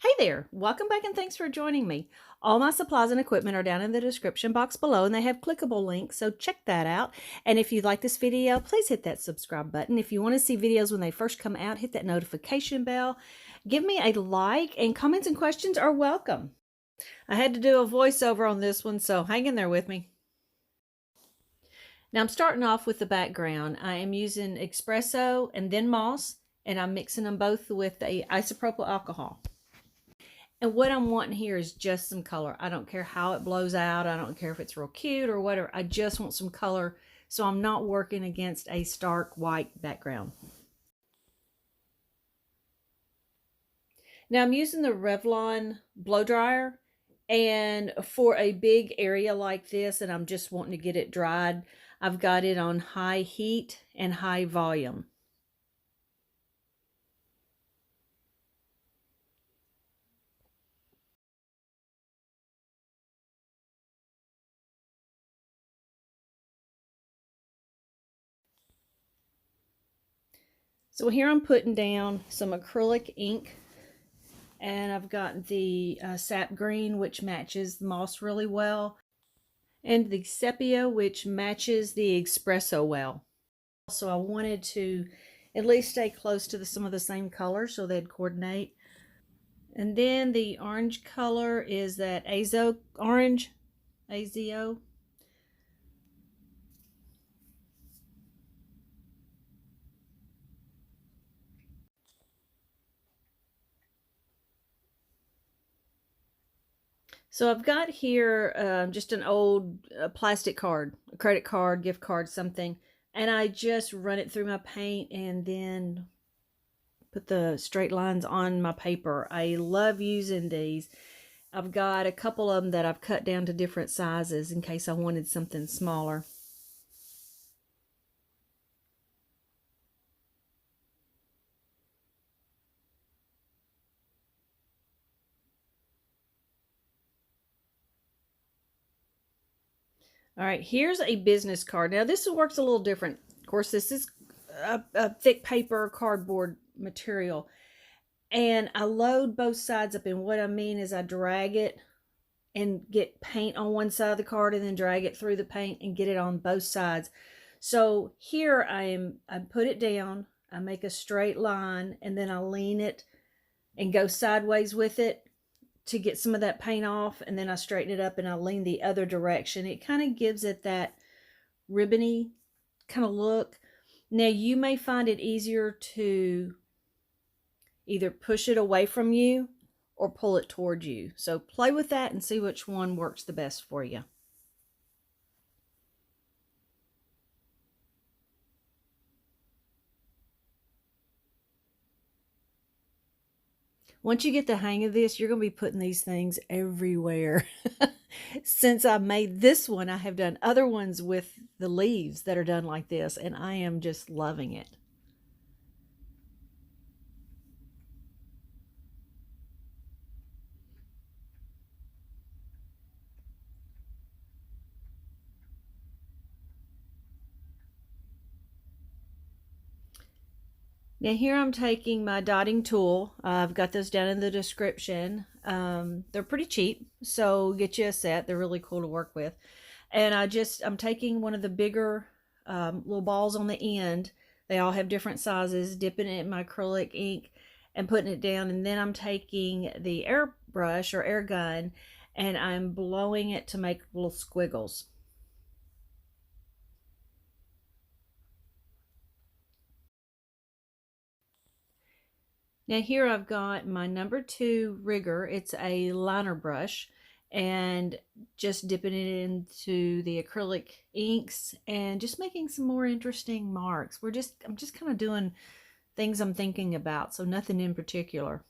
Hey there, welcome back and thanks for joining me. All my supplies and equipment are down in the description box below and they have clickable links, so check that out. And if you like this video, please hit that subscribe button. If you want to see videos when they first come out, hit that notification bell. Give me a like, and comments and questions are welcome. I had to do a voiceover on this one, so hang in there with me. Now I'm starting off with the background. I am using espresso and then moss, and I'm mixing them both with a isopropyl alcohol. And what I'm wanting here is just some color. I don't care how it blows out. I don't care if it's real cute or whatever. I just want some color, so I'm not working against a stark white background. Now I'm using the Revlon blow dryer, and for a big area like this, and I'm just wanting to get it dried, I've got it on high heat and high volume. So here I'm putting down some acrylic ink, and I've got the sap green, which matches the moss really well, and the sepia, which matches the espresso well. So I wanted to at least stay close to some of the same colors so they'd coordinate. And then the orange color is that Azo orange, AZO. So I've got here just an old plastic card, a credit card, gift card, something. And I just run it through my paint and then put the straight lines on my paper. I love using these. I've got a couple of them that I've cut down to different sizes in case I wanted something smaller. All right, here's a business card. Now this works a little different. Of course, this is a thick paper cardboard material. And I load both sides up, and what I mean is I drag it and get paint on one side of the card and then drag it through the paint and get it on both sides. So here I put it down, I make a straight line, and then I lean it and go sideways with it to get some of that paint off, and then I straighten it up and I lean the other direction. It kind of gives it that ribbony kind of look. Now you may find it easier to either push it away from you or pull it towards you. So play with that and see which one works the best for you. Once you get the hang of this, you're going to be putting these things everywhere. Since I made this one, I have done other ones with the leaves that are done like this, and I am just loving it. Now here I'm taking my dotting tool. I've got those down in the description. They're pretty cheap, so get you a set. They're really cool to work with. And I'm taking one of the bigger little balls on the end. They all have different sizes, dipping it in my acrylic ink and putting it down. And then I'm taking the airbrush or air gun and I'm blowing it to make little squiggles. Now here I've got my number 2 rigger. It's a liner brush, and just dipping it into the acrylic inks and just making some more interesting marks. I'm just kind of doing things I'm thinking about, so nothing in particular.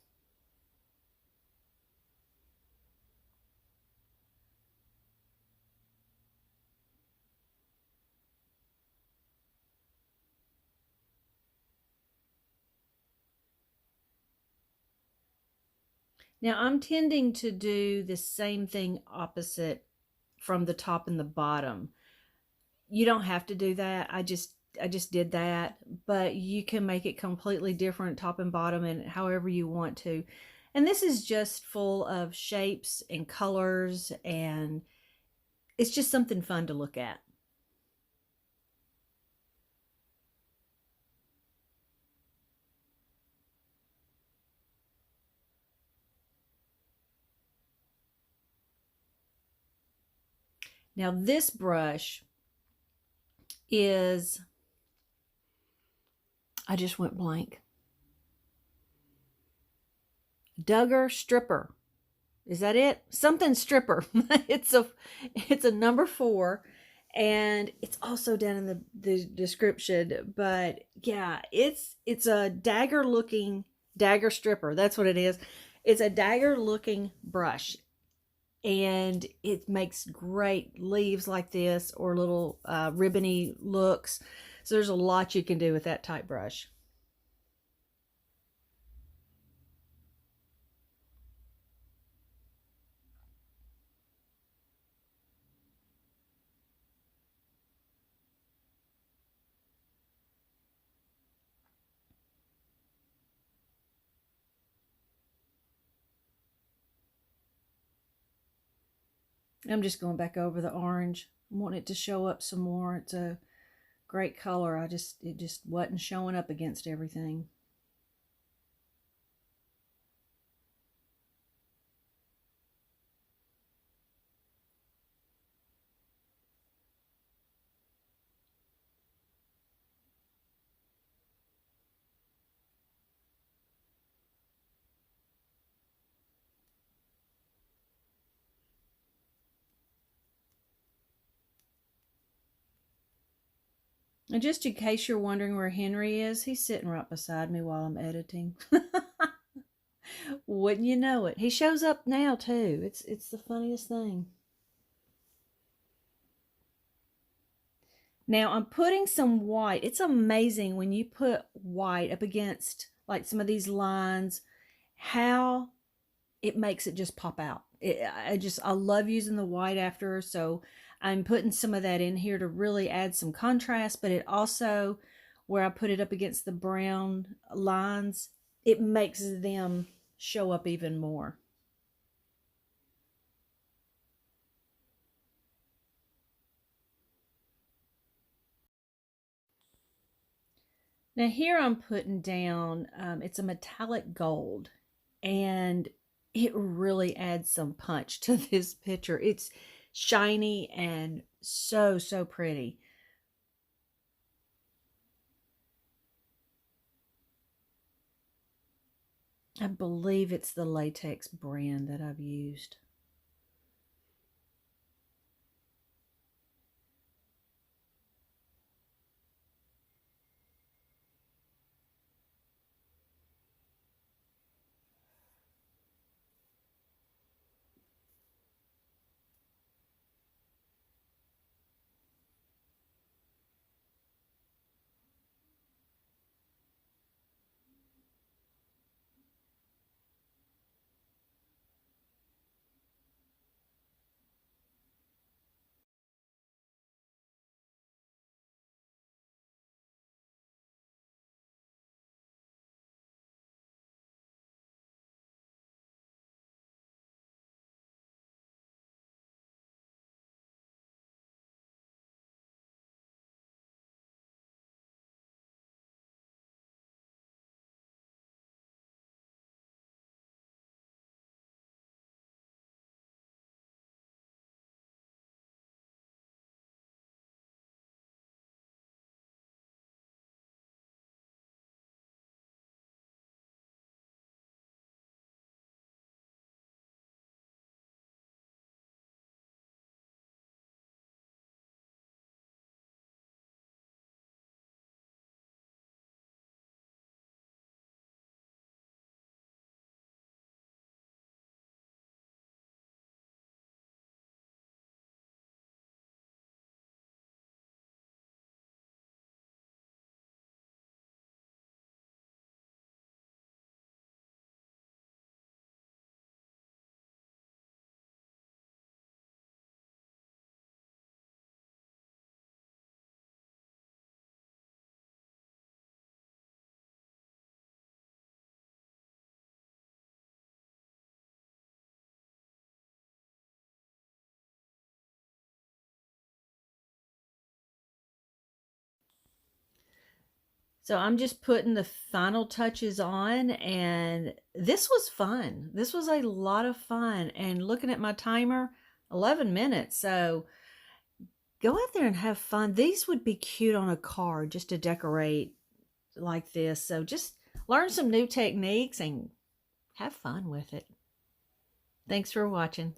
Now I'm tending to do the same thing opposite from the top and the bottom. You don't have to do that. I just did that, but you can make it completely different top and bottom and however you want to. And this is just full of shapes and colors, and it's just something fun to look at. Now this brush is, I just went blank. Dagger Stripper. Is that it? Something stripper. it's a number 4, and it's also down in the description. But yeah, it's a dagger stripper. That's what it is. It's a dagger looking brush, and it makes great leaves like this, or little ribbony looks. So there's a lot you can do with that type brush. I'm just going back over the orange. I want it to show up some more. It's a great color. It just wasn't showing up against everything. And just in case you're wondering where Henry is, he's sitting right beside me while I'm editing. Wouldn't you know it? He shows up now too. It's the funniest thing. Now I'm putting some white. It's amazing when you put white up against like some of these lines, how it makes it just pop out. I love using the white after, so I'm putting some of that in here to really add some contrast, but it also, where I put it up against the brown lines, it makes them show up even more. Now here I'm putting down, it's a metallic gold, and it really adds some punch to this picture. It's shiny and so, so pretty. I believe it's the latex brand that I've used. So I'm just putting the final touches on, and this was fun. This was a lot of fun. And looking at my timer, 11 minutes. So go out there and have fun. These would be cute on a card just to decorate like this. So just learn some new techniques and have fun with it. Thanks for watching.